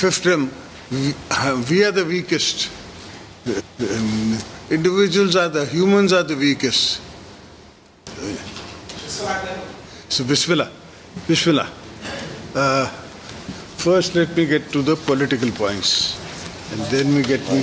fiefdom, we are the weakest. Individuals are the, humans are the weakest. So Bismillah. First let me get to the political points and then we get me.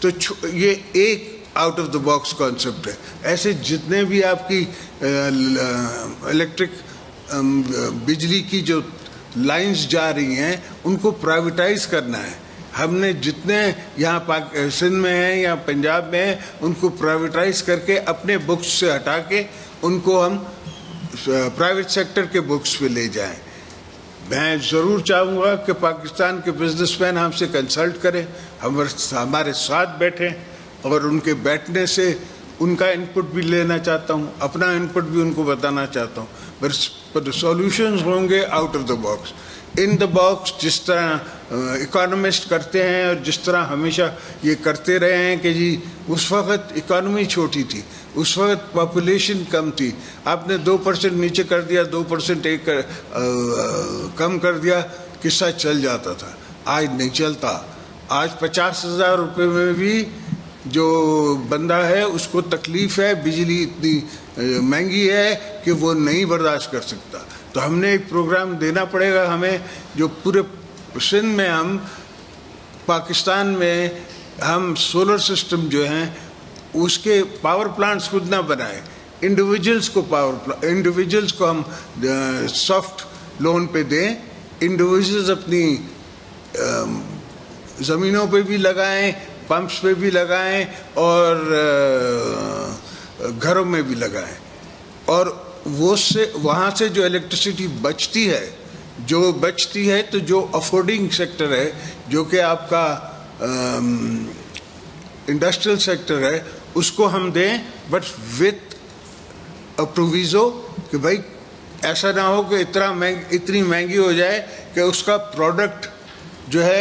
تو یہ ایک out of the box concept ہے. ایسے جتنے بھی آپ کی electric بجلی کی جو لائنز جا رہی ہیں ان کو پرائیویٹائز کرنا ہے. ہم نے جتنے یہاں سندھ میں ہیں یا پنجاب میں ہیں ان کو پرائیویٹائز کر کے اپنے بکس سے ہٹا کے ان کو ہم پرائیویٹ سیکٹر کے بکس پہ لے جائیں. میں ضرور چاہوں گا کہ پاکستان کے بزنس مین ہم سے کنسلٹ کریں, ہمارے ساتھ بیٹھیں, اور ان کے بیٹھنے سے ان کا انپٹ بھی لینا چاہتا ہوں, اپنا انپٹ بھی ان کو بتانا چاہتا ہوں. پر سولوشنز ہوں گے out of the box. In the box جس طرح اکانومسٹ کرتے ہیں اور جس طرح ہمیشہ یہ کرتے رہے ہیں کہ جی اس وقت اکانومی چھوٹی تھی, اس وقت پاپولیشن کم تھی, آپ نے 2% نیچے کر دیا, 2% ایک کم کر دیا, قصہ چل جاتا تھا. آج نہیں چلتا. آج 50,000 روپے میں بھی جو بندہ ہے اس کو تکلیف ہے, بجلی اتنی مہنگی ہے کہ وہ نہیں برداشت کر سکتا. تو ہم نے ایک پروگرام دینا پڑے گا ہمیں, جو پورے سندھ میں ہم پاکستان میں ہم سولر سسٹم جو ہیں اس کے پاور پلانٹس خود نہ بنائیں, انڈیویجولس کو ہم سافٹ لون پہ دیں, انڈیویجولز اپنی زمینوں پہ بھی لگائیں, پمپس پہ بھی لگائیں اور گھروں میں بھی لگائیں. اور وہاں سے جو الیکٹریسٹی بچتی ہے تو جو افورڈنگ سیکٹر ہے, جو کہ آپ کا انڈسٹریل سیکٹر ہے, اس کو ہم دیں, بٹ وتھ پروویزو کہ بھائی ایسا نہ ہو کہ اتنی مہنگی ہو جائے کہ اس کا پروڈکٹ جو ہے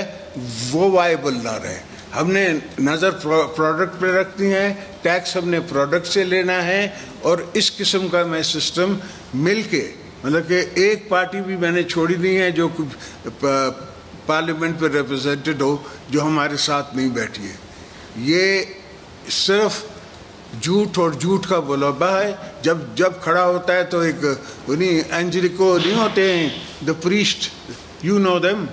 وہ وائبل نہ رہے. ہم نے نظر پروڈکٹ پہ رکھنی ہے, ٹیکس ہم نے پروڈکٹ سے لینا ہے, اور اس قسم کا میں سسٹم مل کے, مطلب کہ ایک پارٹی بھی میں نے چھوڑی نہیں ہے جو پارلیمنٹ پہ ریپرزینٹڈ ہو جو ہمارے ساتھ نہیں بیٹھی ہے. یہ صرف جھوٹ اور جھوٹ کا بولابا ہے. جب کھڑا ہوتا ہے تو ایک انہیں اینجلیکو نہیں ہوتے ہیں, the priest, you know them,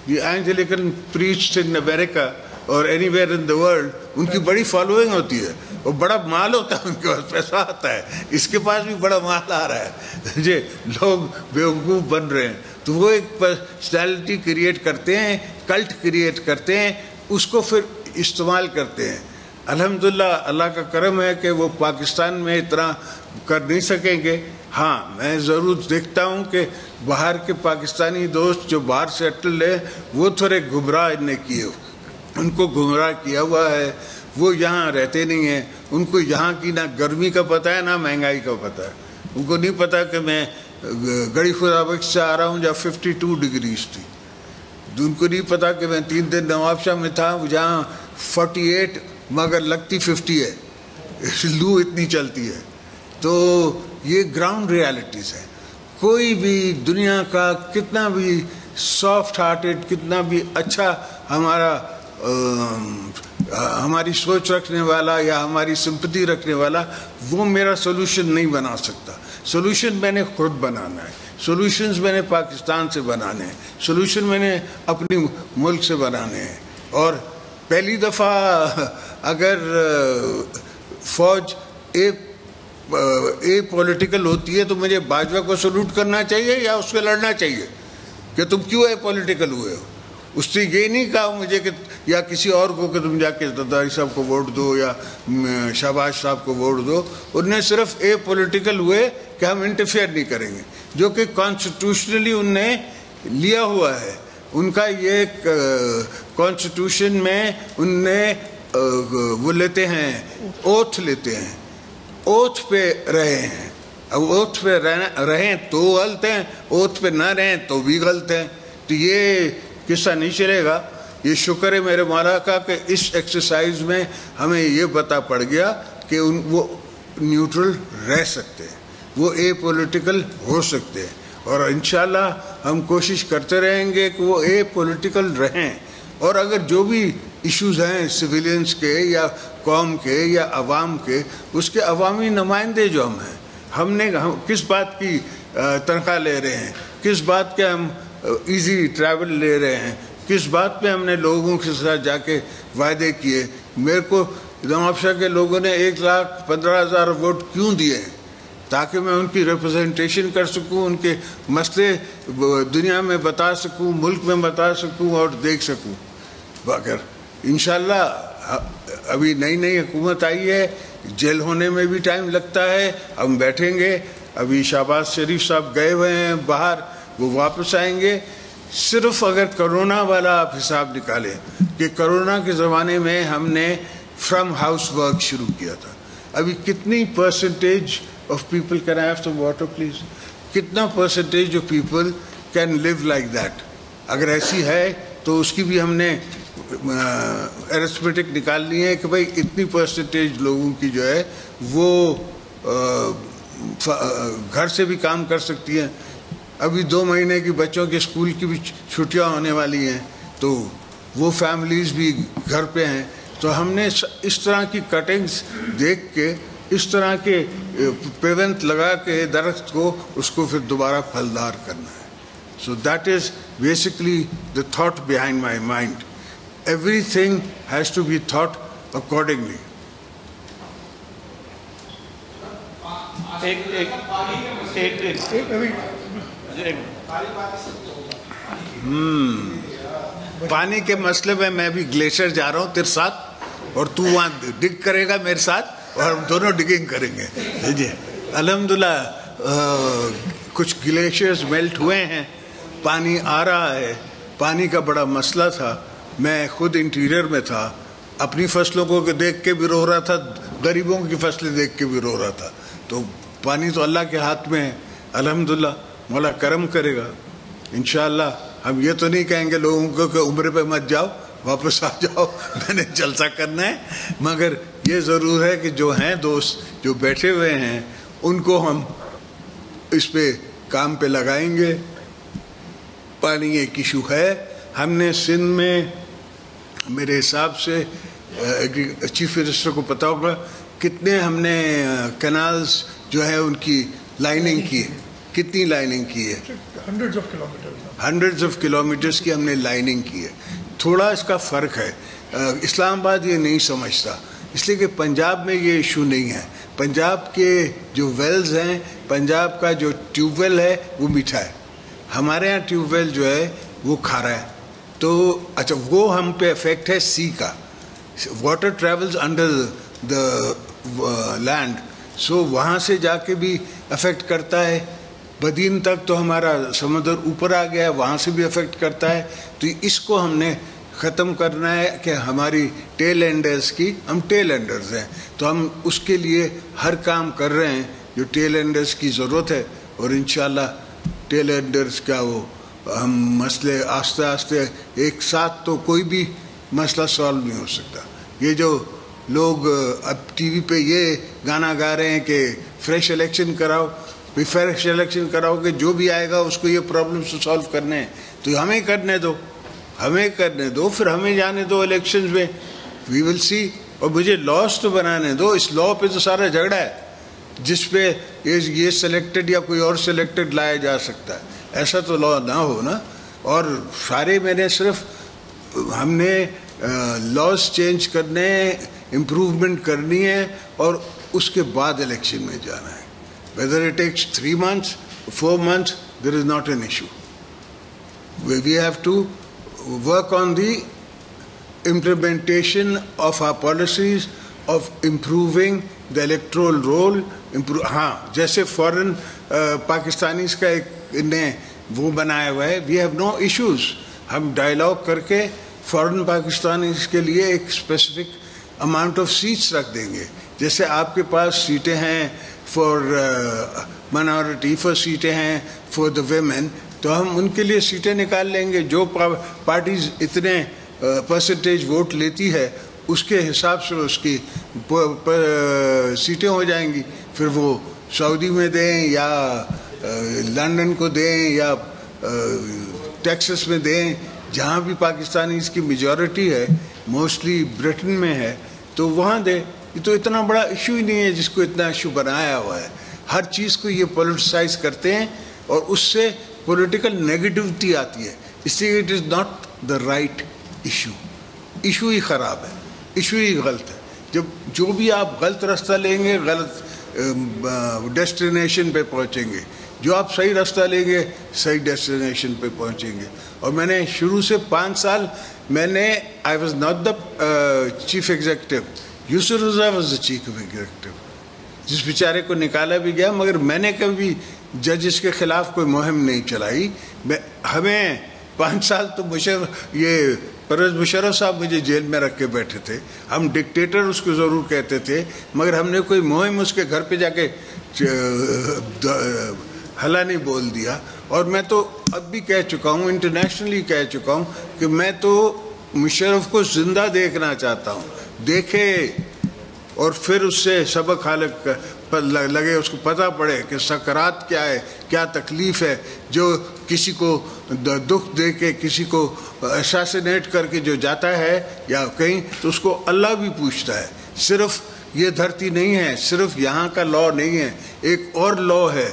the Anglican priest in America اور anywhere in the world, ان کی بڑی فالوئنگ ہوتی ہے اور بڑا مال ہوتا ہے, ان کے پاس پیسہ آتا ہے, اس کے پاس بھی بڑا مال آ رہا ہے, جی لوگ بیوقوف بن رہے ہیں. تو وہ ایک پرسنالٹی کریٹ کرتے ہیں, کلٹ کریٹ کرتے ہیں, اس کو پھر استعمال کرتے ہیں. الحمدللہ اللہ کا کرم ہے کہ وہ پاکستان میں اتنا کر نہیں سکیں گے. ہاں میں ضرور دیکھتا ہوں کہ باہر کے پاکستانی دوست جو باہر سیٹل ہیں وہ تھوڑے گمراہ نے کیے, ان کو گمراہ کیا ہوا ہے, وہ یہاں رہتے نہیں ہیں, ان کو یہاں کی نہ گرمی کا پتہ ہے نہ مہنگائی کا پتہ ہے. ان کو نہیں پتہ کہ میں گڑی خدا بخش سے آ رہا ہوں جہاں 52 ڈگریز تھی, ان کو نہیں پتہ کہ میں 3 دن نواب شاہ میں تھا جہاں 48 مگر لگتی 50 ہے, لو اتنی چلتی ہے. تو یہ گراؤنڈ ریالٹیز ہیں. کوئی بھی دنیا کا کتنا بھی سافٹ ہارٹڈ, کتنا بھی اچھا ہماری سوچ رکھنے والا یا ہماری سمپتی رکھنے والا, وہ میرا سولوشن نہیں بنا سکتا. سولوشن میں نے خود بنانا ہے, سولوشنز میں نے پاکستان سے بنانے ہیں, سولوشن میں نے اپنی ملک سے بنانے ہیں. اور پہلی دفعہ اگر فوج اے پولیٹیکل ہوتی ہے تو مجھے باجوہ کو سلوٹ کرنا چاہیے یا اس سے لڑنا چاہیے کہ تم کیوں اے پولیٹیکل ہوئے ہو. اس نے یہ نہیں کہا مجھے کہ یا کسی اور کو کہ تم جا کے زرداری صاحب کو ووٹ دو یا شہباز صاحب کو ووٹ دو. انہوں نے صرف اے پولیٹیکل ہوئے کہ ہم انٹرفیئر نہیں کریں گے, جو کہ کانسٹیٹیوشنلی ان نے لیا ہوا ہے. ان کا یہ کانسٹیٹیوشن میں ان نے وہ لیتے ہیں, اوتھ لیتے ہیں, اوتھ پہ رہے ہیں. اب اوتھ پہ رہیں تو غلط ہیں, اوتھ پہ نہ رہیں تو بھی غلط ہیں. تو یہ قصہ نہیں چلے گا. یہ شکر ہے میرے مولا کا کہ اس ایکسرسائز میں ہمیں یہ پتہ پڑ گیا کہ وہ نیوٹرل رہ سکتے ہیں, وہ اے پولیٹیکل ہو سکتے ہیں. اور انشاءاللہ ہم کوشش کرتے رہیں گے کہ وہ اے پولیٹیکل رہیں. اور اگر جو بھی ایشوز ہیں سویلینز کے یا قوم کے یا عوام کے, اس کے عوامی نمائندے جو ہم ہیں, ہم کس بات کی تنخواہ لے رہے ہیں, کس بات کے ہم ایزی ٹریول لے رہے ہیں, کس بات پہ ہم نے لوگوں کے ساتھ جا کے وعدے کیے. میرے کو نواب شاہ کے لوگوں نے 1,15,000 ووٹ کیوں دیے ہیں؟ تاکہ میں ان کی ریپرزنٹیشن کر سکوں، ان کے مسئلے دنیا میں بتا سکوں، ملک میں بتا سکوں اور دیکھ سکوں. اگر انشاءاللہ ابھی نئی حکومت آئی ہے، جیل ہونے میں بھی ٹائم لگتا ہے، ہم بیٹھیں گے. ابھی شہباز شریف صاحب گئے ہوئے ہیں باہر، وہ واپس آئیں گے. صرف اگر کرونا والا آپ حساب نکالیں کہ کرونا کے زمانے میں ہم نے فرام ہاؤس ورک شروع کیا تھا، ابھی کتنی percentage of people, can I have some water please, کتنا percentage of people can live like that? اگر ایسی ہے تو اس کی بھی ہم نے ایرتھمیٹک نکالنی ہے کہ بھائی اتنی پرسنٹیج لوگوں کی جو ہے وہ گھر سے بھی کام کر سکتی ہیں. ابھی 2 مہینے کی بچوں کے اسکول کی بھی چھٹیاں ہونے والی ہیں، تو وہ فیملیز بھی گھر پہ ہیں. تو ہم نے اس طرح کی کٹنگز دیکھ کے، اس طرح کے پیونت لگا کے درخت کو، اس کو پھر دوبارہ پھلدار کرنا ہے. So that is basically the thought behind my mind. Everything has to be thought accordingly. پانی کے مسئلے میں میں بھی گلیشیئر جا رہا ہوں تیرے ساتھ، اور تو وہاں ڈگ کرے گا میرے ساتھ، اور ہم دونوں ڈگنگ کریں گے. جی الحمدللہ کچھ گلیشیئرز میلٹ ہوئے ہیں، پانی آ رہا ہے. پانی کا بڑا مسئلہ تھا. میں خود انٹیریئر میں تھا، اپنی فصلوں کو دیکھ کے بھی رو رہا تھا، غریبوں کی فصلیں دیکھ کے بھی رو رہا تھا. تو پانی تو اللہ کے ہاتھ میں ہے. الحمدللہ مولا کرم کرے گا انشاءاللہ. ہم یہ تو نہیں کہیں گے لوگوں کو کہ عمرے پہ مت جاؤ، واپس آ جاؤ، میں نے جلسہ کرنا ہے. مگر یہ ضرور ہے کہ جو ہیں دوست جو بیٹھے ہوئے ہیں ان کو ہم اس پہ کام پہ لگائیں گے. پانی ایک ایشو ہے. ہم نے سندھ میں میرے حساب سے چیف منسٹر کو پتا ہوگا کتنے ہم نے کینالز جو ہے ان کی لائننگ کی ہے. کتنی لائننگ کی ہے؟ ہنڈریڈز آف کلومیٹرز کی ہم نے لائننگ کی ہے. تھوڑا اس کا فرق ہے. اسلام آباد یہ نہیں سمجھتا، اس لیے کہ پنجاب میں یہ ایشو نہیں ہے. پنجاب کے جو ویلز ہیں، پنجاب کا جو ٹیوب ویل ہے وہ میٹھا ہے. ہمارے یہاں ٹیوب ویل جو ہے وہ کھارا ہے. تو اچھا وہ ہم پہ افیکٹ ہے سی کا. Water travels under the land, so وہاں سے جا کے بھی افیکٹ کرتا ہے. بدین تک تو ہمارا سمندر اوپر آ گیا ہے، وہاں سے بھی افیکٹ کرتا ہے. تو اس کو ہم نے ختم کرنا ہے کہ ہماری ٹیل اینڈرز کی، ہم ٹیل اینڈرز ہیں تو ہم اس کے لیے ہر کام کر رہے ہیں جو ٹیل اینڈرز کی ضرورت ہے. اور انشاءاللہ ٹیل اینڈرز کا وہ ہم مسئلے آہستہ آہستہ، ایک ساتھ تو کوئی بھی مسئلہ سالو نہیں ہو سکتا. یہ جو لوگ اب ٹی وی پہ یہ گانا گا رہے ہیں کہ فریش الیکشن کراؤ، فریش الیکشن کراؤ کہ جو بھی آئے گا اس کو یہ پرابلمس سالو کرنے ہیں، تو ہمیں کرنے دو، پھر ہمیں جانے دو الیکشنز میں، وی ول سی. اور مجھے لاس تو بنانے دو. اس لا پہ تو سارا جھگڑا ہے جس پہ یہ سلیکٹڈ یا کوئی اور سلیکٹڈ لایا جا سکتا ہے. ایسا تو لا نہ ہو نا. اور سارے میں نے صرف ہم نے لاز چینج کرنے، امپروومنٹ کرنی ہے اور اس کے بعد الیکشن میں جانا ہے. whether it takes 3 months, 4 months, there is not an issue. We have to work on the implementation of our policies of improving the electoral role. ہاں جیسے فورن پاکستانیز کا ایک نے وہ بنایا ہوا ہے، وی ہیو نو ایشوز. ہم ڈائلاگ کر کے فورن پاکستانیز کے لیے ایک اسپیسیفک اماؤنٹ آف سیٹس رکھ دیں گے. جیسے آپ کے پاس سیٹیں ہیں فار منارٹی، فار سیٹیں ہیں فار دا ویمن، تو ہم ان کے لیے سیٹیں نکال لیں گے. جو پارٹیز اتنے پرسنٹیج ووٹ لیتی ہے اس کے حساب سے اس کی سیٹیں ہو جائیں گی. پھر وہ سعودی میں دیں یا لندن کو دیں یا ٹیکسس میں دیں، جہاں بھی پاکستانی اس کی میجورٹی ہے، موسٹلی برٹن میں ہے، تو وہاں دیں. یہ تو اتنا بڑا ایشو ہی نہیں ہے جس کو اتنا ایشو بنایا ہوا ہے. ہر چیز کو یہ پولیٹیسائز کرتے ہیں اور اس سے پولیٹیکل نیگیٹیوٹی آتی ہے. اس لیے it is not the right issue. Issue ہی خراب ہے. ایشو ہی غلط ہے. جب جو بھی آپ غلط راستہ لیں گے غلط ڈیسٹینیشن پہ پہنچیں گے, جو آپ صحیح راستہ لیں گے صحیح ڈیسٹینیشن پہ پہنچیں گے. اور میں نے شروع سے 5 سال میں نے I was not the chief executive, Yusuf Raza was the chief executive, جس بیچارے کو نکالا بھی گیا, مگر میں نے کبھی ججز کے خلاف کوئی مہم نہیں چلائی. ہمیں 5 سال تو یہ پرویز مشرف صاحب مجھے جیل میں رکھ کے بیٹھے تھے. ہم ڈکٹیٹر اس کو ضرور کہتے تھے, مگر ہم نے کوئی مہم اس کے گھر پہ جا کے ہلا نہیں بول دیا. اور میں تو اب بھی کہہ چکا ہوں, انٹرنیشنلی کہہ چکا ہوں کہ میں تو مشرف کو زندہ دیکھنا چاہتا ہوں. دیکھے اور پھر اس سے سبق حالت لگے, اس کو پتہ پڑے کہ سکرات کیا ہے, کیا تکلیف ہے. جو کسی کو دکھ دے کے کسی کو اساسینیٹ کر کے جو جاتا ہے یا کہیں, تو اس کو اللہ بھی پوچھتا ہے. صرف یہ دھرتی نہیں ہے, صرف یہاں کا لا نہیں ہے, ایک اور لا ہے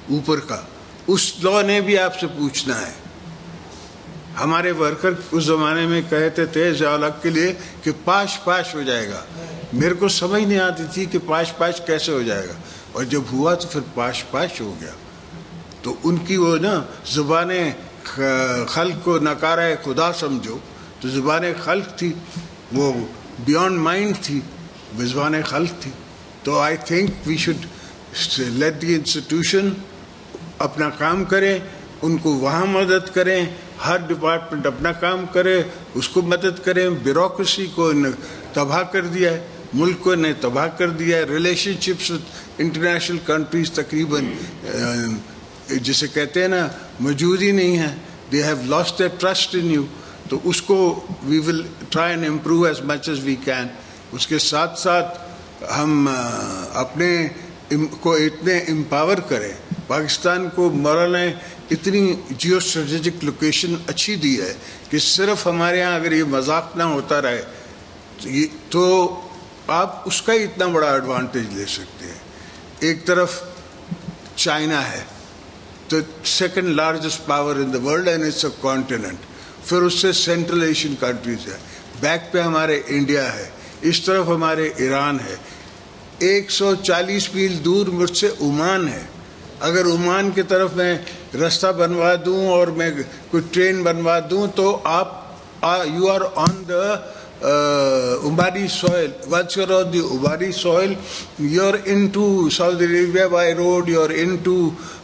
اوپر کا, اس لا نے بھی آپ سے پوچھنا ہے. ہمارے ورکر اس زمانے میں کہتے تھے ضیاء الحق کے لیے کہ پاش پاش ہو جائے گا. میرے کو سمجھ نہیں آتی تھی کہ پاش پاش کیسے ہو جائے گا, اور جب ہوا تو پھر پاش پاش ہو گیا. تو ان کی وہ زبان خلق کو نکارہ خدا سمجھو, تو زبان خلق تھی, وہ بیانڈ مائنڈ تھی, زبان خلق تھی. تو I think we should let the institution اپنا کام کرے, ان کو وہاں مدد کریں, ہر ڈپارٹمنٹ اپنا کام کرے, اس کو مدد کریں. بیوروکریسی کو تباہ کر دیا ہے, ملک کو نے تباہ کر دیا ہے. ریلیشن شپس انٹرنیشنل کنٹریز تقریباً جسے کہتے ہیں نا موجود ہی نہیں ہے. They have lost their trust in you. تو اس کو we will try and improve as much as we can. اس کے ساتھ ساتھ ہم اپنے کو اتنے امپاور کریں. پاکستان کو مولانا نے اتنی جیو اسٹریٹجک لوکیشن اچھی دی ہے کہ صرف ہمارے ہاں اگر یہ مذاق نہ ہوتا رہے تو آپ اس کا ہی اتنا بڑا ایڈوانٹیج لے سکتے ہیں. ایک طرف چائنا ہے, تو second largest power in the world and it's a continent. پھر اس سے سینٹرل ایشین کنٹریز ہے, بیک پہ ہمارے انڈیا ہے, اس طرف ہمارے ایران ہے, 140 میل دور مجھ سے عمان ہے. اگر عمان کی طرف میں راستہ بنوا دوں اور میں کوئی ٹرین بنوا دوں تو آپ you are on the Ubadi soil. Once you're on the Ubadi soil, you're into Saudi Arabia by road, you're into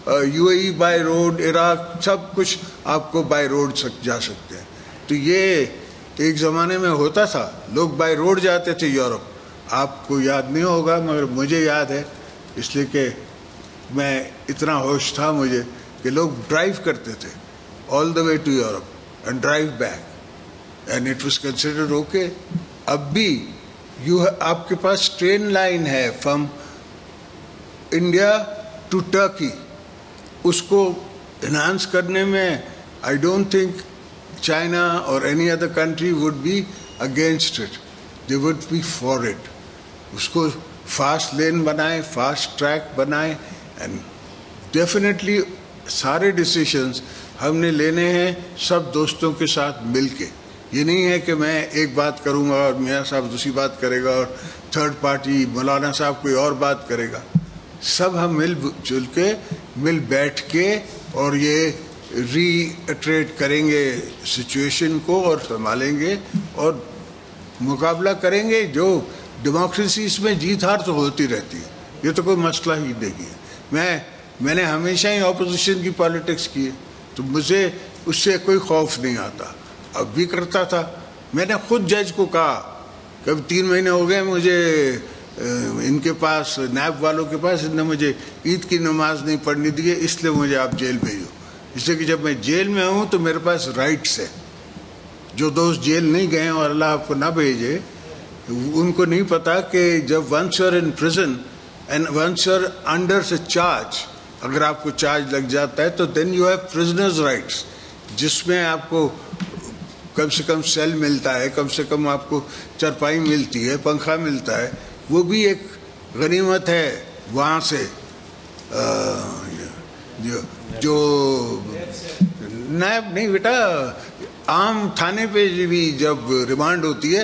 UAE by road, Iraq, سب کچھ آپ کو بائی روڈ جا سکتے ہیں. تو یہ ایک زمانے میں ہوتا تھا, لوگ بائی روڈ جاتے تھے یورپ. آپ کو یاد نہیں ہوگا مگر مجھے یاد ہے, اس لیے کہ میں اتنا ہوش تھا مجھے کہ لوگ ڈرائیو کرتے تھے all the way to Europe and drive back. And it was considered okay. اب بھی آپ کے پاس ٹرین لائن ہے فرام انڈیا ٹو ٹرکی. اس کو انہانس کرنے میں آئی ڈونٹ تھنک چائنا اور any other country would be against it, they would be for it. اس کو فاسٹ لین بنائیں, فاسٹ ٹریک بنائیں, اینڈ ڈیفینیٹلی سارے ڈیسیشنز ہم نے لینے ہیں سب دوستوں کے ساتھ مل کے. یہ نہیں ہے کہ میں ایک بات کروں گا اور میاں صاحب دوسری بات کرے گا اور تھرڈ پارٹی مولانا صاحب کوئی اور بات کرے گا. سب ہم مل جل کے مل بیٹھ کے اور یہ ری اٹریٹ کریں گے سچویشن کو اور سنبھالیں گے اور مقابلہ کریں گے. جو ڈیموکریسی اس میں جیت ہار تو ہوتی رہتی ہے, یہ تو کوئی مسئلہ ہی نہیں ہے. میں نے ہمیشہ ہی اپوزیشن کی پالیٹکس کی ہے, تو مجھے اس سے کوئی خوف نہیں آتا. اب بھی کرتا تھا. میں نے خود جج کو کہا کہ اب 3 مہینے ہو گئے مجھے ان کے پاس, نیب والوں کے پاس, انہوں نے مجھے عید کی نماز نہیں پڑھنی دی ہے, اس لیے مجھے آپ جیل بھیجو. اس لیے کہ جب میں جیل میں ہوں تو میرے پاس رائٹس ہے. جو دوست جیل نہیں گئے اور اللہ آپ کو نہ بھیجے, ان کو نہیں پتا کہ جب once you are in prison and once you are under سے چارج, اگر آپ کو چارج لگ جاتا ہے تو then you have prisoners rights, جس میں آپ کو کم سے کم سیل ملتا ہے, کم سے کم آپ کو چرپائی ملتی ہے, پنکھا ملتا ہے. وہ بھی ایک غنیمت ہے. وہاں سے جو نیب نہیں بیٹا, عام تھانے پہ بھی جب ریمانڈ ہوتی ہے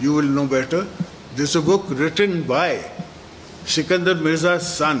you will know better. There's a book written by Sikandar Mirza's son.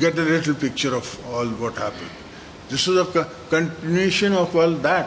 get a little picture of all what happened. This is a continuation of all that.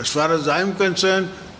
As far as I am concerned,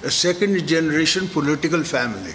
a second generation political family.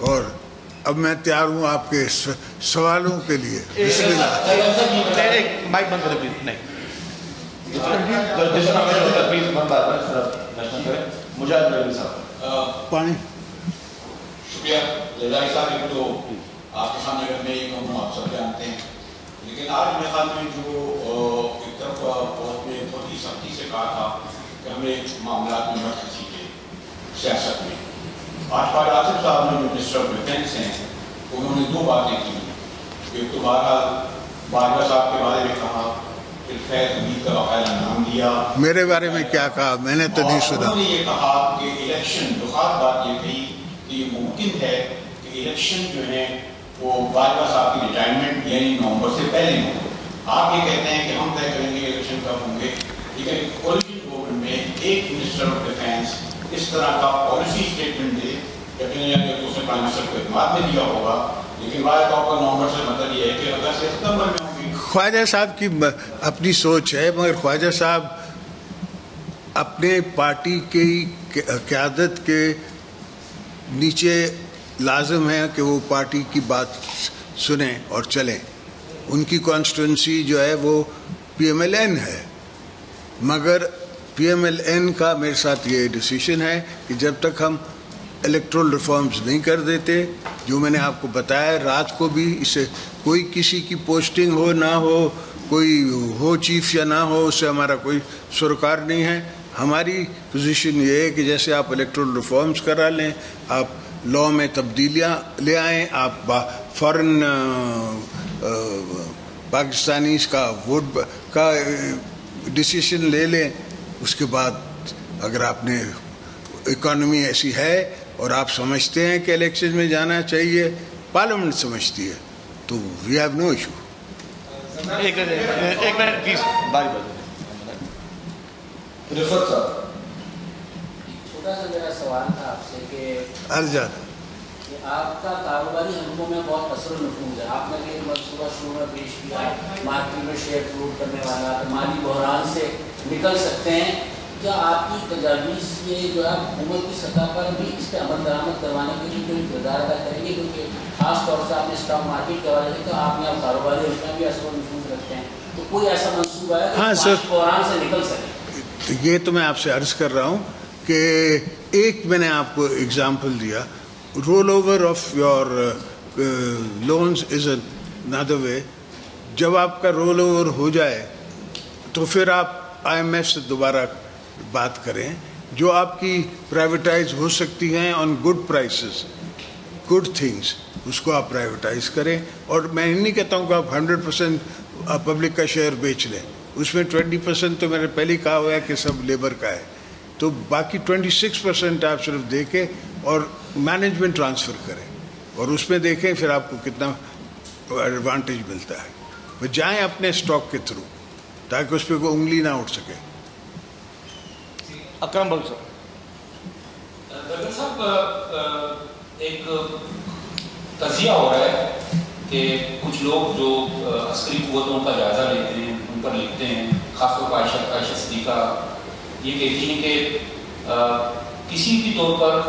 اور اب میں تیار ہوں آپ کے سوالوں کے لیے. بسم اللہ. مائک بند کریں پلیز. نہیں پانی. شکریہ لیلائی صاحب. ایک تو آپ کے سامنے اگر میں یہ کہوں آپ سب جانتے ہیں، لیکن آج میرے خیال میں جو ایک طرف بہت میں بہت ہی سختی سے کہا تھا کہ ہمیں معاملات میں مت کھینچیے سیاست میں. آج فاروق آصف صاحب نے جو منسٹر آف ڈیفینس ہیں انہوں نے دو باتیں کی. ایک تو بہرحال باجوہ صاحب کے بارے میں کہا، پھر فیض حمید کا باقاعدہ نام دیا. میرے بارے میں کیا کہا؟ میں نے تو نہیں سنا. انہوں نے یہ کہا کہ الیکشن، جو خاص بات یہ کہی کہ یہ ممکن ہے کہ الیکشن جو ہے وہ باجوہ صاحب کی ریٹائرمنٹ یعنی نومبر سے پہلے ہوں. آپ یہ کہتے ہیں کہ ہم طے کریں گے الیکشن کب ہوں گے، لیکن اوریجنل گورنمنٹ میں ایک منسٹر آف ڈیفینس اس طرح کا پالیسی اسٹیٹمنٹ دے، یقیناً کہ اس نے پرائم منسٹر کو اعتماد میں دیا ہوگا، لیکن واحد طور پر نومبر سے مطلب یہ ہے کہ اگست سے ستمبر میں ہوں گی. خواجہ صاحب کی اپنی سوچ ہے، مگر خواجہ صاحب اپنے پارٹی کی قیادت کے نیچے لازم ہے کہ وہ پارٹی کی بات سنیں اور چلیں. ان کی کانسٹیٹوئنسی جو ہے وہ پی ایم ایل این ہے، مگر پی ایم ایل این کا میرے ساتھ یہ ڈیسیشن ہے کہ جب تک ہم الیکٹرل ریفارمز نہیں کر دیتے، جو میں نے آپ کو بتایا رات کو بھی، اسے کوئی کسی کی پوسٹنگ ہو نہ ہو، کوئی ہو چیف یا نہ ہو، اس سے ہمارا کوئی سروکار نہیں ہے. ہماری پوزیشن یہ ہے کہ جیسے آپ الیکٹرل ریفارمز کرا لیں، آپ لاء میں تبدیلیاں لے آئیں، آپ فارن پاکستانیز کا ووٹ کا ڈیسیشن لے لیں. اس کے بعد اگر آپ نے اکانومی ایسی ہے اور آپ سمجھتے ہیں کہ الیکشن میں جانا چاہیے، پارلیمنٹ سمجھتی ہے، تو وی ہیو نو ایشو. ایک منٹ پلیز. باری بات رفت صاحب، چھوٹا سا میرا سوال تھا آپ سے کہ ارجاد آپ کا کاروباری حلقوں میں بہت اثر و نفوذ ہے. آپ نے ایک منصوبہ شروع میں پیش کیا، مارکیٹ میں شیئر فروٹ کرنے والا، مالی بحران سے نکل سکتے ہیں. کیا آپ کی تجاویز یہ جو ہے حکومت کی سطح پر بھی اس پہ عمل درآمد کروانے کے لیے کوئی کردار ادا کریں گے؟ کیونکہ خاص طور سے آپ نے اسٹاک مارکیٹ کے حوالے سے تو آپ یہاں کاروباری حلقوں میں بھی اثر و نفوذ رکھتے ہیں، تو کوئی ایسا منصوبہ ہے کہ مالی بحران سے نکل سکے؟ یہ تو میں آپ سے عرض کر رہا ہوں کہ ایک میں نے آپ کو اگزامپل دیا، roll over of your loans is another way. جب آپ کا رول اوور ہو جائے تو پھر آپ آئی ایم ایف سے دوبارہ بات کریں. جو آپ کی پرائیویٹائز ہو سکتی ہیں on good prices, good things, اس کو آپ پرائیویٹائز کریں. اور میں نہیں کہتا ہوں کہ آپ 100% پبلک کا شیئر بیچ لیں، اس میں 20% تو میں نے پہلے کہا ہوا ہے کہ سب لیبر کا ہے، تو باقی 26% آپ صرف دے کے اور مینجمنٹ ٹرانسفر کریں، اور اس میں دیکھیں پھر آپ کو کتنا ایڈوانٹیج ملتا ہے. وہ جائیں اپنے اسٹاک کے تھرو تاکہ اس پہ کوئی انگلی نہ اٹھ سکے. اکرم بل صاحب. ڈاکٹر صاحب، ایک تجزیہ ہو رہا ہے کہ کچھ لوگ جو عسکری قوتوں کا جائزہ لیتے ہیں، ان پر لکھتے ہیں، خاص طور پر عائشہ صدیقہ یہ کہتی ہیں کہ کسی بھی طور پر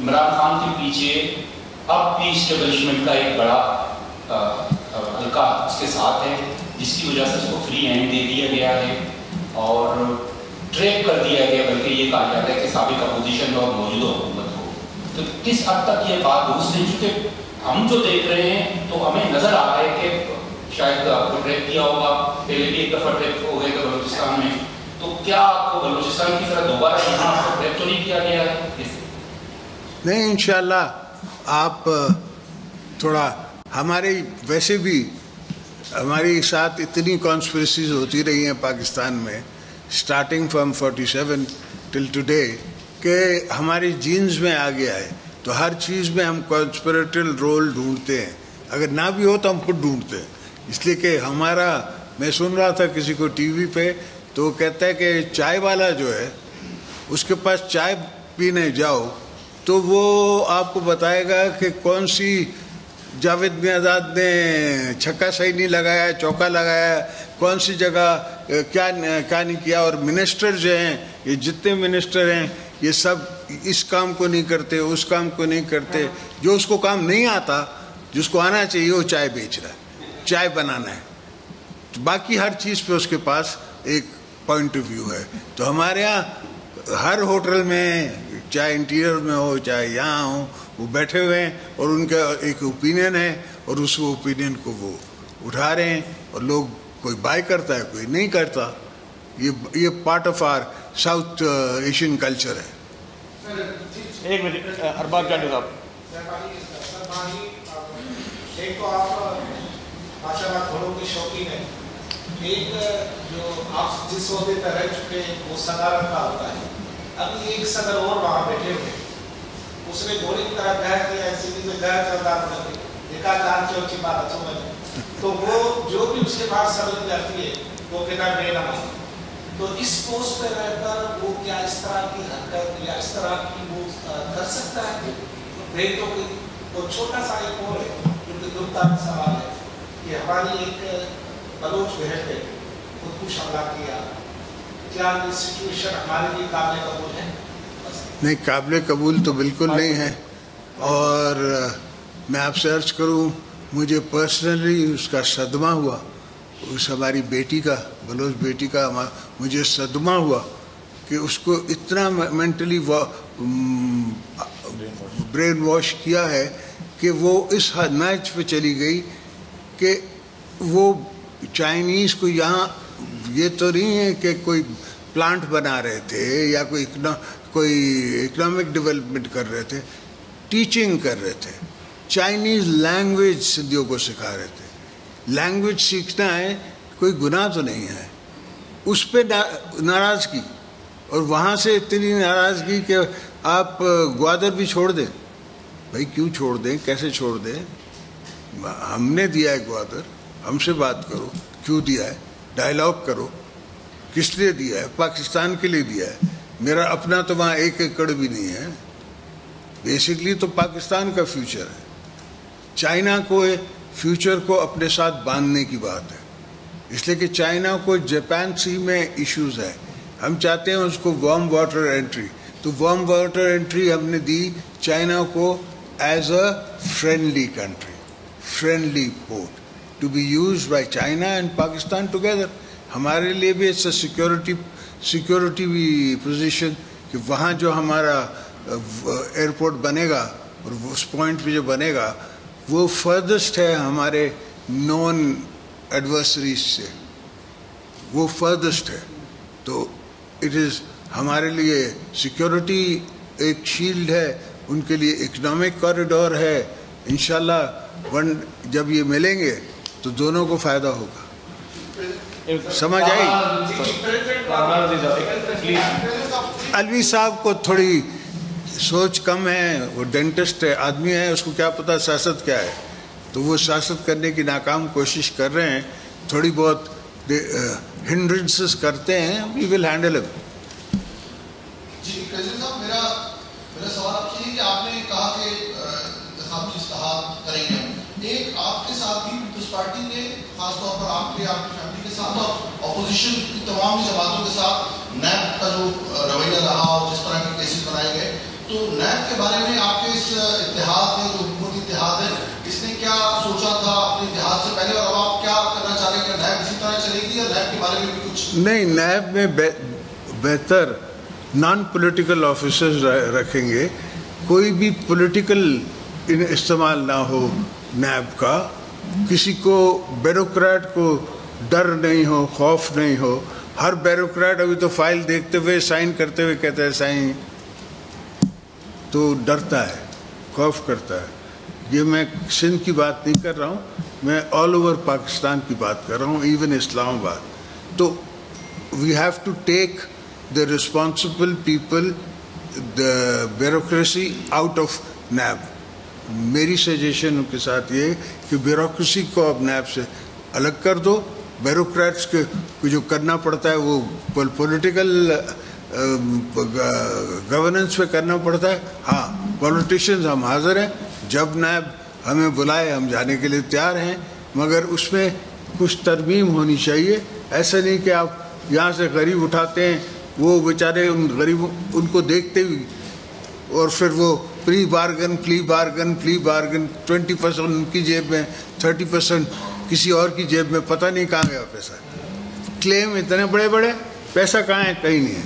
عمران خان کے پیچھے اب بھی اسٹیبلشمنٹ کا ایک بڑا حلقہ اس کے ساتھ ہے، جس کی وجہ سے اس کو فری ہینڈ دے دیا گیا ہے اور ٹریپ کر دیا گیا، بلکہ یہ کہا جاتا ہے کہ سابق اپوزیشن اور موجودہ حکومت ہو. تو کس حد تک یہ بات درست ہے؟ چونکہ ہم جو دیکھ رہے ہیں تو ہمیں نظر آ رہا ہے کہ شاید آپ کو ٹریپ کیا ہوگا، پہلے بھی ایک دفعہ ٹریپ ہو گئے تھے بلوچستان میں، تو کیا آپ کو بلوچستان کی طرح دوبارہ یہاں آپ کو ٹریپ تو نہیں کیا گیا ہے؟ نہیں، انشاءاللہ آپ تھوڑا ہمارے ویسے بھی ہمارے ساتھ اتنی کانسپریسیز ہوتی رہی ہیں پاکستان میں اسٹارٹنگ فرام 47 ٹل ٹوڈے کہ ہماری جینز میں آ گیا ہے. تو ہر چیز میں ہم کانسپریٹل رول ڈھونڈتے ہیں، اگر نہ بھی ہو تو ہم خود ڈھونڈتے ہیں. اس لیے کہ ہمارا، میں سن رہا تھا کسی کو ٹی وی پہ، تو وہ کہتا ہے کہ چائے والا جو ہے اس کے پاس چائے پینے جاؤ تو وہ آپ کو بتائے گا کہ کون سی جاوید میاں نے چھکا صحیح نہیں لگایا، چوکا لگایا، کون سی جگہ کیا نہیں کیا. اور منسٹر جو ہیں، یہ جتنے منسٹر ہیں یہ سب اس کام کو نہیں کرتے, اس کام کو نہیں کرتے. جو اس کو کام نہیں آتا, جس کو آنا چاہیے, وہ چائے بیچ رہا ہے, چائے بنانا ہے. باقی ہر چیز پہ اس کے پاس ایک پوائنٹ آف ویو ہے. تو ہمارے ہاں ہر ہوٹل میں, چاہے انٹیریئر میں ہو چاہے یہاں ہو, وہ بیٹھے ہوئے ہیں اور ان کا ایک اوپینین ہے اور اس اوپینین کو وہ اٹھا رہے ہیں. اور لوگ, کوئی بائی کرتا ہے, کوئی نہیں کرتا. یہ part of our South Asian culture ہے. ایک منٹ ارباب جان صاحب. ایک تو آپ ماشاء اللہ گھوڑوں کے شوقین ہیں. ایک جو آپ جس عہدے پہ رہ چکے ہیں وہ صدارت کا ہوتا ہے. ابھی ایک صدر اور وہاں بیٹھے ہوئے, اس نے گھوڑے کی طرح گہر کیا ہے, سیدھی سے گہر کردار بنا کے دیکھا جان کی اچھی بات اچھا بنے. تو وہ جو بھی اس کے بعد صدر جاتی ہے وہ کہتا ہے میرا نام. تو اس پوسٹ پہ رہ کر وہ کیا اس طرح کی حرکت یا اس طرح کی وہ کر سکتا ہے؟ بیٹوں کی وہ چھوٹا سا ایک اور ہے کیونکہ دکھتا سوال ہے کہ ہماری ایک بلوچ بہن نے خودکش حملہ کیا. کیا یہ سچویشن ہمارے لیے قابل قبول ہے؟ نہیں, قابل قبول تو بالکل نہیں ہے. اور میں آپ سے عرض کروں, مجھے پرسنلی اس کا صدمہ ہوا, اس ہماری بیٹی کا, بلوچ بیٹی کا مجھے صدمہ ہوا کہ اس کو اتنا مینٹلی برین واش کیا ہے کہ وہ اس میچ پہ چلی گئی کہ وہ چائنیز کو یہاں, یہ تو نہیں ہے کہ کوئی پلانٹ بنا رہے تھے یا کوئی اکنامک ڈیولپمنٹ کر رہے تھے, ٹیچنگ کر رہے تھے. چائنیز لینگویج سندھیوں کو سکھا رہے تھے. لینگویج سیکھنا ہے, کوئی گناہ تو نہیں ہے. اس پہ ناراضگی, اور وہاں سے اتنی ناراضگی کہ آپ گوادر بھی چھوڑ دیں. بھائی کیوں چھوڑ دیں, کیسے چھوڑ دیں؟ ہم نے دیا ہے گوادر, ہم سے بات کرو, کیوں دیا ہے, ڈائلاگ کرو. کس لیے دیا ہے؟ پاکستان کے لیے دیا ہے. میرا اپنا تو وہاں 1 ایکڑ بھی نہیں ہے. بیسکلی تو پاکستان کا فیوچر ہے. چائنا کو فیوچر کو اپنے ساتھ باندھنے کی بات ہے, اس لیے کہ چائنا کو جاپان سی میں ایشوز ہے. ہم چاہتے ہیں اس کو وارم واٹر انٹری, تو وارم واٹر انٹری ہم نے دی چائنا کو as a friendly country, friendly port to be used by China and Pakistan together. ہمارے لیے بھی اٹس اے سیکورٹی پوزیشن کہ وہاں جو ہمارا ایئرپورٹ بنے گا اور اس پوائنٹ پہ جو بنے گا وہ فردسٹ ہے ہمارے نون ایڈورسریز سے, وہ فردسٹ ہے. تو اٹ از ہمارے لیے سیکورٹی ایک شیلڈ ہے, ان کے لیے اکنامک کوریڈور ہے. انشاءاللہ جب یہ ملیں گے تو دونوں کو فائدہ ہوگا. سمجھ آئی؟ الوی صاحب کو تھوڑی سوچ کم ہے, وہ ڈینٹسٹ ہے, آدمی ہے, اس کو کیا پتا سیاست کیا ہے. تو وہ سیاست کرنے کی ناکام کوشش کر رہے ہیں, تھوڑی بہت ہنڈرنسز کرتے ہیں. وی will handle it. G president صاحب, میرا سوال آپ سے ہے کہ آپ نے کہا کہ انتخابی اصلاحات کریں گے. ایک آپ کے ساتھ بھی پیپلز پارٹی نے خاص طور پر آپ کی فیملی کے ساتھ اور اپوزیشن کی تمام جماعتوں کے ساتھ نیب کا جو رویہ رہا اور جس طرح کے کیسز بنائے گئے, تو نیب کے بارے میں آپ کے اس اتحاد میں جو حکومتی اتحاد ہے, اس نے کیا سوچا تھا اپنے اتحاد سے پہلے, اور اب آپ کیا کرنا چاہ رہے ہیں کہ نیب اسی طرح چلے گی, اور نیب کے بارے میں بھی کچھ؟ نہیں, نیب میں بہتر نان پولیٹیکل آفیسرز رکھیں گے. کوئی بھی پولیٹیکل استعمال نہ ہو نیب کا. کسی کو بیوروکریٹ کو ڈر نہیں ہو, خوف نہیں ہو. ہر بیوروکریٹ ابھی تو فائل دیکھتے ہوئے سائن کرتے ہوئے کہتا ہے سائن, تو ڈرتا ہے, خوف کرتا ہے. یہ میں سندھ کی بات نہیں کر رہا ہوں, میں آل اوور پاکستان کی بات کر رہا ہوں, ایون اسلام آباد. تو we have to take the responsible people, the bureaucracy out of NAB. میری سجیشن ان کے ساتھ یہ کہ بیوروکریسی کو اب نیب سے الگ کر دو. بیوروکریٹس کو جو کرنا پڑتا ہے وہ پولیٹیکل گورننس پہ کرنا پڑتا ہے. ہاں, پولیٹیشینز ہم حاضر ہیں, جب نیب ہمیں بلائے ہم جانے کے لیے تیار ہیں, مگر اس میں کچھ ترمیم ہونی چاہیے. ایسا نہیں کہ آپ یہاں سے غریب اٹھاتے ہیں, وہ بیچارے ان غریبوں ان کو دیکھتے ہوئے اور پھر وہ پری بارگن 20% ان کی جیب میں 30% کسی اور کی جیب میں، پتہ نہیں کہاں گیا پیسہ. کلیم اتنے بڑے بڑے، پیسہ کہاں ہے؟ کہیں نہیں ہے.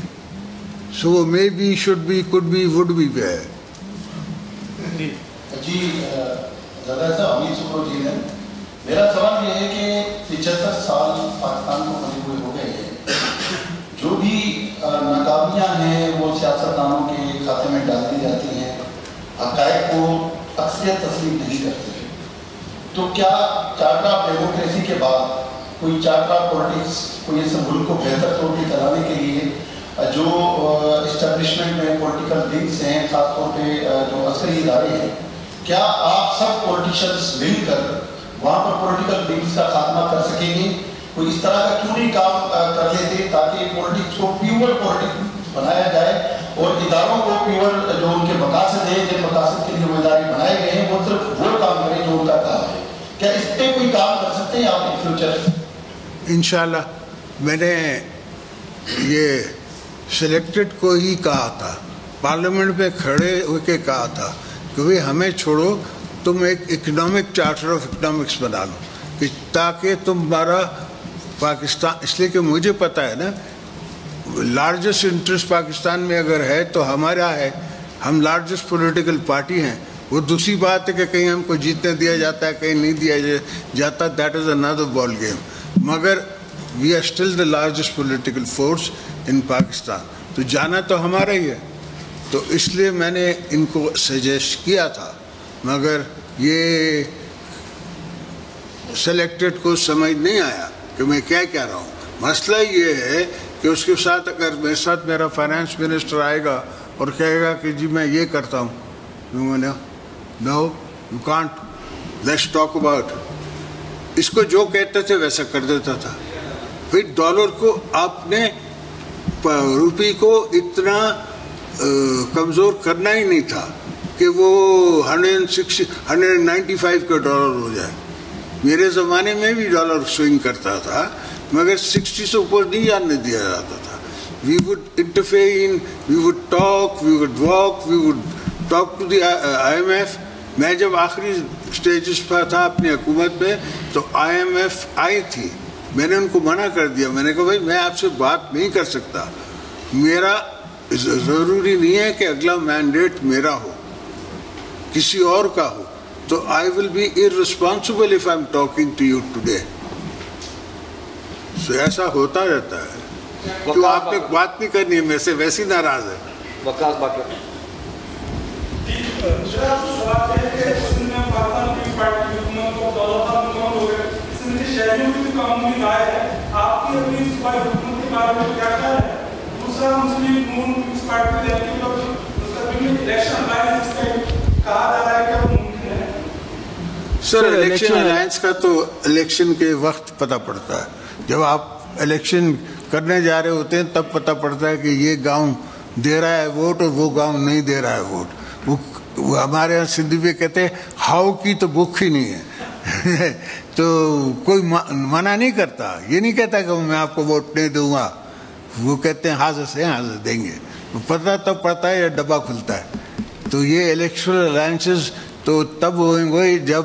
سو وہ may be, should be, could be, would be پہ ہے. جی زیادہ صاحب امیر سکرو جی ہیں، میرا سوال یہ ہے کہ 75 سال پاکستان کو بنے ہوئے ہو گئے ہیں، جو بھی ناکامیاں ہیں وہ سیاستدانوں کے کھاتے میں ڈال دی جاتی ہیں، حقائق کو اکثریت تسلیم نہیں کرتے. تو کیا چارٹر آف ڈیموکریسی کے بعد کوئی چارٹر آف پولیٹکس، کوئی اس ملک کو بہتر طور پہ چلانے کے لیے جو اسٹیبلشمنٹ میں پولیٹیکل لنکس ہیں، خاص طور پہ جو عسکری ادارے ہیں، کیا آپ سب پولیٹیشنز مل کر وہاں پر پولیٹیکل لنکس کا خاتمہ کر سکیں گے؟ کوئی اس طرح کا کیوں نہیں کام کر لیتے تاکہ پولیٹکس کو پیور پولیٹکس بنایا جائے اور اداروں کو پیور جو ان کے مقاصد ہیں، جن مقاصد کے لیے وہ ادارے بنائے گئے ہیں، وہ صرف وہ کام کریں جو ان کا کام ہے. کیا اس پہ کوئی کام کر سکتے ہیں آپ ان فیوچر؟ انشاءاللہ. میں نے یہ سلیکٹڈ کو ہی کہا تھا، پارلیمنٹ میں کھڑے ہو کے کہا تھا کہ بھئی ہمیں چھوڑو، تم ایک اکنامک چارٹر آف اکنامکس بنا لو کہ تاکہ تمہارا پاکستان، اس لیے کہ مجھے پتہ ہے نا لارجسٹ انٹرسٹ پاکستان میں اگر ہے تو ہمارا ہے، ہم لارجسٹ پولیٹیکل پارٹی ہیں. وہ دوسری بات ہے کہ کہیں ہم کو جیتنے دیا جاتا ہے، کہیں نہیں دیا جاتا، that is another ball game. مگر we are still the largest political force in Pakistan. تو جانا تو ہمارا ہی ہے. تو اس لیے میں نے ان کو سجیسٹ کیا تھا، مگر یہ سلیکٹڈ کو سمجھ نہیں آیا کہ میں کیا کہہ رہا ہوں. مسئلہ یہ ہے کہ اس کے ساتھ اگر میرے ساتھ میرا فائنانس منسٹر آئے گا اور کہے گا کہ جی میں یہ کرتا ہوں، no you can't, let's talk about. اس کو جو کہتے تھے ویسا کر دیتا تھا. پھر ڈالر کو آپ نے، روپی کو اتنا کمزور کرنا ہی نہیں تھا کہ وہ 195 کا ڈالر ہو جائے. میرے زمانے میں بھی ڈالر سوئنگ کرتا تھا مگر 60 سے اوپر نہیں جاننے دیا جاتا تھا. We would interfere, we would talk, we would walk, we would talk to the IMF. میں جب آخری سٹیجز پر تھا اپنی حکومت میں تو IMF آئی تھی، میں نے ان کو منع کر دیا. میں نے کہا بھائی میں آپ سے بات نہیں کر سکتا، میرا ضروری نہیں ہے کہ اگلا مینڈیٹ میرا ہو، کسی اور کا ہو. تو I will be irresponsible if I'm talking to you today. So ایسا ہوتا رہتا ہے. تو آپ نے بات نہیں کرنی ہے میں سے، ویسی ناراض ہے. وقاص باقی سر الیکشن الائنس کا تو الیکشن کے وقت پتہ پڑتا ہے. جب آپ الیکشن کرنے جا رہے ہوتے ہیں تب پتہ پڑتا ہے کہ یہ گاؤں دے رہا ہے ووٹ اور وہ گاؤں نہیں دے رہا ہے ووٹ. وہ ہمارے یہاں سندھی میں کہتے ہیں ہاؤ کی تو بھوک ہی نہیں ہے. تو کوئی منع نہیں کرتا، یہ نہیں کہتا کہ میں آپ کو ووٹ نہیں دوں گا. وہ کہتے ہیں حاضر سے حاضر دیں گے. پتہ تب پڑتا ہے یا ڈبہ کھلتا ہے. تو یہ الیکشن الائنسز تو تب ہوئیں گے جب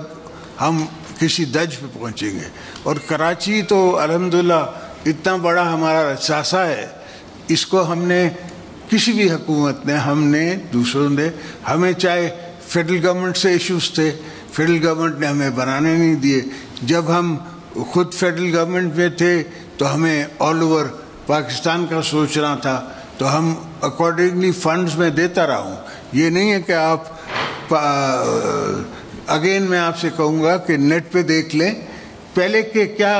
ہم کسی درج پہ پہنچیں گے. اور کراچی تو الحمدللہ اتنا بڑا ہمارا اثاثہ ہے، اس کو ہم نے کسی بھی حکومت نے، ہم نے دوسروں نے، ہمیں چاہے فیڈرل گورنمنٹ سے ایشوز تھے، فیڈرل گورنمنٹ نے ہمیں بنانے نہیں دیے. جب ہم خود فیڈرل گورنمنٹ میں تھے تو ہمیں آل اوور پاکستان کا سوچنا تھا، تو ہم اکارڈنگلی فنڈز میں دیتا رہا ہوں. یہ نہیں ہے کہ آپ اگین میں آپ سے کہوں گا کہ نیٹ پہ دیکھ لیں پہلے کہ کیا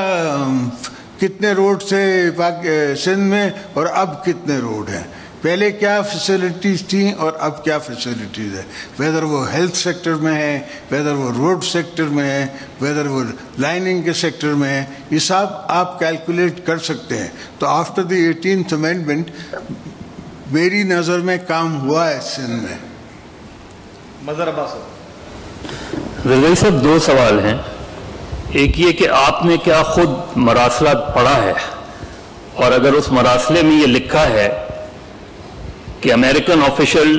کتنے روڈ تھے سندھ میں اور اب کتنے روڈ ہیں. پہلے کیا فیسلٹیز تھیں اور اب کیا فیسلٹیز ہیں، ویدر وہ ہیلتھ سیکٹر میں ہے، ویدر وہ روڈ سیکٹر میں ہے، ویدر وہ لائننگ کے سیکٹر میں ہے. یہ سب آپ کیلکولیٹ کر سکتے ہیں. تو آفٹر دی 18th امینڈمنٹ میری نظر میں کام ہوا ہے سندھ میں. مظہر عباس رضوی صاحب، دو سوال ہیں. ایک یہ کہ آپ نے کیا خود مراسلات پڑھا ہے، اور اگر اس مراسلے میں یہ لکھا ہے کہ American official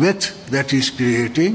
myth that he's creating।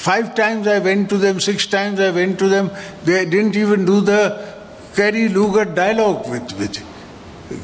5 times I went to them, 6 times I went to them, they didn't even do the Kerry Lugar dialogue with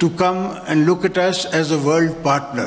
to come and look at us as a world partner।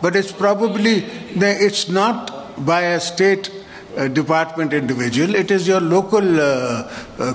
but it's probably, it's not by a state department individual, it is your local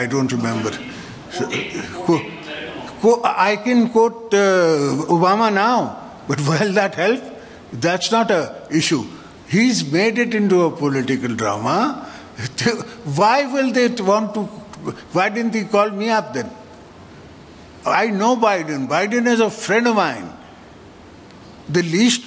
I don't remember। I can quote Obama now, but will that help? That's not a issue. He's made it into a political drama। Why will they want to? Why didn't he call me up then? I know Biden. Biden is a friend of mine. The least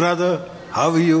brother, how are you?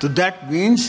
So that means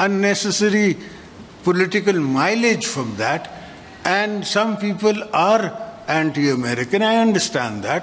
unnecessary political mileage from that, and some people are anti-American, I understand that।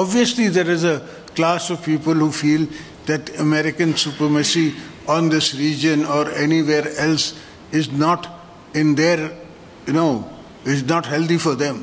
Obviously there is a class of people who feel that American supremacy on this region or anywhere else is not in their, is not healthy for them।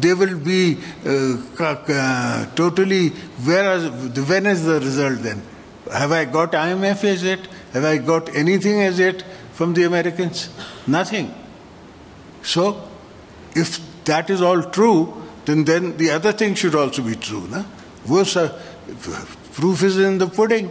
they will be totally, when is the result then? Have I got IMF as it? Have I got anything as it from the Americans? Nothing। So, if that is all true, then the other thing should also be true, na? Proof is in the pudding।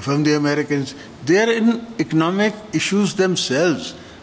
from the Americans। They are in economic issues themselves।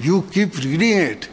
you keep reading it।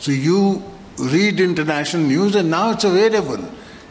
So you read international news and now it's available।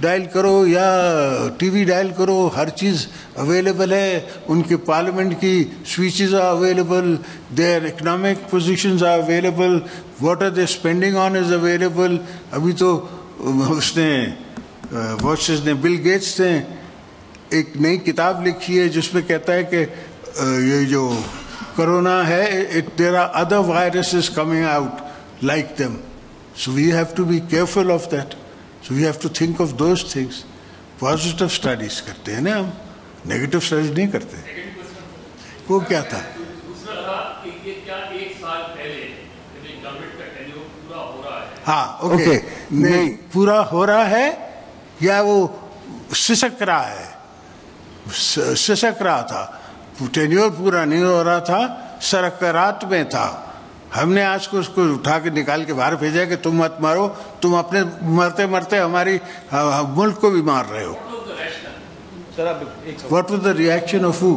Dial کرو یا T V dial کرو, ہر چیز available ہے. ان کے parliament کی speeches are available, their economic positions are available, what are they spending on is available. ابھی تو اس نے بل گیٹس نے ایک نئی کتاب لکھی ہے جس میں کہتا ہے کہ یہ جو کرونا ہے, there are other viruses coming out like them. So we have to be careful of that. So we have to think of those things. Positive studies کرتے ہیں نا ہم, نیگیٹو اسٹڈیز نہیں کرتے. وہ کیا تھا؟ ہاں اوکے, نہیں پورا ہو رہا ہے یا وہ سسک رہا ہے, سسک رہا تھا, ٹینیور پورا نہیں ہو رہا تھا, سرکرات میں تھا. ہم نے آج کو اس کو اٹھا کے نکال کے باہر بھیجا کہ تم مت مارو, تم اپنے مرتے مرتے ہماری ملک کو بھی مار رہے ہو. What was the reaction of who?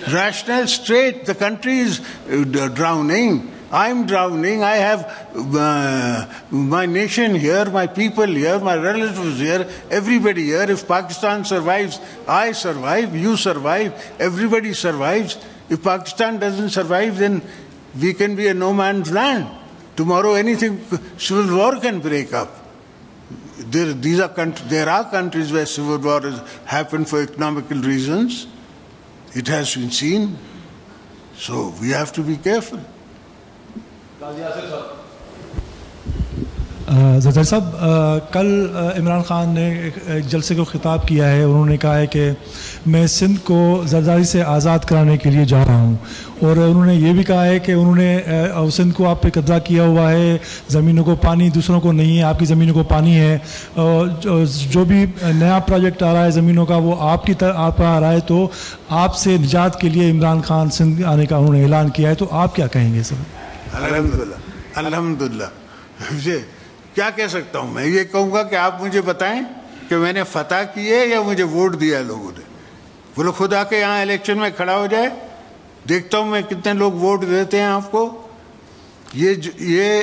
Rational, straight. The country is drowning. I'm drowning. I have my nation here, my people here, my relatives here, everybody here. If Pakistan survives, I survive, you survive, everybody survives. If Pakistan doesn't survive, then we can be a no man's land. Tomorrow anything, civil war can break up. There are countries where civil war has happened for economical reasons. It has been seen. So we have to be careful. Zardari صاحب, کل عمران خان نے ایک جلسے کو خطاب کیا ہے. انہوں نے کہا ہے کہ میں سندھ کو زرداری سے آزاد کرانے کے لیے جا رہا ہوں, اور انہوں نے یہ بھی کہا ہے کہ انہوں نے سندھ کو آپ پہ قبضہ کیا ہوا ہے, زمینوں کو پانی دوسروں کو نہیں ہے, آپ کی زمینوں کو پانی ہے. جو بھی نیا پروجیکٹ آ رہا ہے زمینوں کا وہ آپ کی طرف آپ آ رہا ہے, تو آپ سے نجات کے لیے عمران خان سندھ آنے کا انہوں نے اعلان کیا ہے. تو آپ کیا کہیں گے سر؟ الحمدللہ کیا کہہ سکتا ہوں میں؟ یہ کہوں گا کہ آپ مجھے بتائیں کہ میں نے فتح کی ہے یا مجھے ووٹ دیا لوگوں نے. بولو خود آ کے یہاں الیکشن میں کھڑا ہو جائے, دیکھتا ہوں میں کتنے لوگ ووٹ دیتے ہیں آپ کو. یہ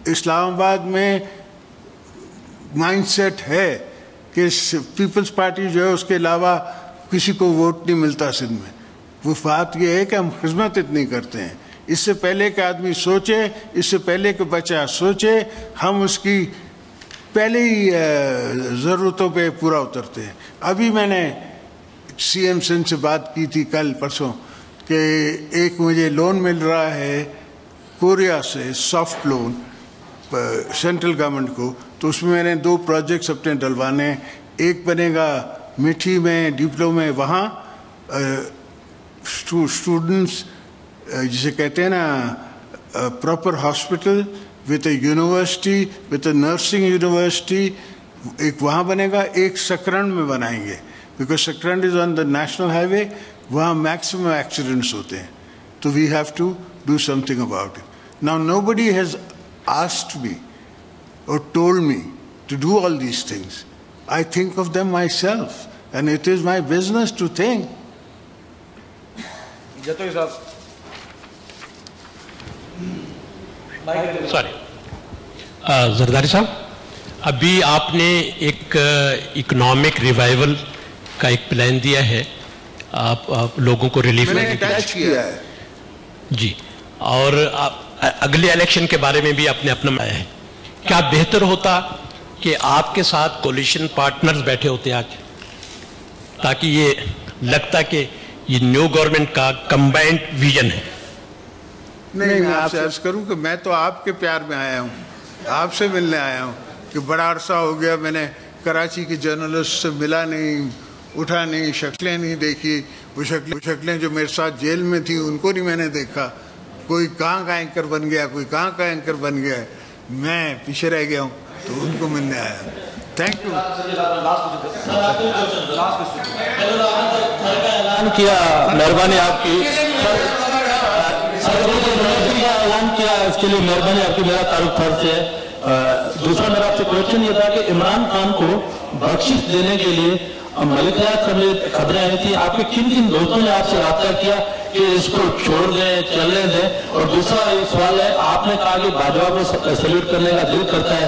اسلام آباد میں مائنڈ سیٹ ہے کہ پیپلز پارٹی جو ہے اس کے علاوہ کسی کو ووٹ نہیں ملتا سندھ میں. وہ بات یہ ہے کہ ہم خدمت اتنی کرتے ہیں, اس سے پہلے کہ آدمی سوچے, اس سے پہلے کہ بچہ سوچے, ہم اس کی پہلے ہی ضرورتوں پہ پورا اترتے ہیں. ابھی میں نے سی ایم سندھ سے بات کی تھی کل پرسوں کہ ایک مجھے لون مل رہا ہے کوریا سے, سافٹ لون سینٹرل گورنمنٹ کو, تو اس میں میں نے 2 پروجیکٹس اپنے ڈلوانے. ایک بنے گا میٹھی میں ڈپلو میں, وہاں اسٹوڈنٹس جسے کہتے ہیں نا proper hospital with a university, with a nursing university, ایک وہاں بنے گا. ایک سکرنڈ میں بنائیں گے because Sakrand is on the national highway, وہاں میکسیمم ایکسیڈنٹس ہوتے ہیں. تو we have to do something about it. Now nobody has asked me or told me to do all these things. I think of them myself and it is my business to think. Zardari صاحب, ابھی آپ نے ایک economic revival کا ایک plan دیا ہے, آپ لوگوں کو ریلیف کیا ہے جی, اور اگلے الیکشن کے بارے میں بھی آپ نے اپنا بتایا ہے. کیا بہتر ہوتا کہ آپ کے ساتھ کولیشن پارٹنرز بیٹھے ہوتے آج, تاکہ یہ لگتا کہ یہ نیو گورنمنٹ کا کمبائنڈ ویژن ہے؟ نہیں, میں آپ سے عرض کروں کہ میں تو آپ کے پیار میں آیا ہوں, آپ سے ملنے آیا ہوں کہ بڑا عرصہ ہو گیا میں نے کراچی کے جرنلسٹ سے ملا نہیں, اٹھا نہیں, شکلیں نہیں دیکھی. وہ شکلیں جو میرے ساتھ جیل میں تھیں ان کو نہیں میں نے دیکھا. کوئی کہاں کا اینکر بن گیا, کوئی کہاں کا اینکر بن گیا, میں پیچھے رہ گیا ہوں, تو ان کو ملنے آیا. Thank you. مہربانی آپ کی, اعلان کیا اس کے لیے مہربانی آپ کی. میرا تعلق فرض ہے. دوسرا میرا آپ سے کوشچن یہ تھا کہ عمران خان کو بخشش دینے کے لیے ملک حیات سمیت خبریں آئی تھی, آپ کے کن کن دوستوں نے آپ سے رابطہ کیا کہ اس کو چھوڑ دیں, چلنے دیں؟ اور دوسرا یہ سوال ہے, آپ نے کہا کہ باجوہ کو سیلیوٹ کرنے کا دل کرتا ہے,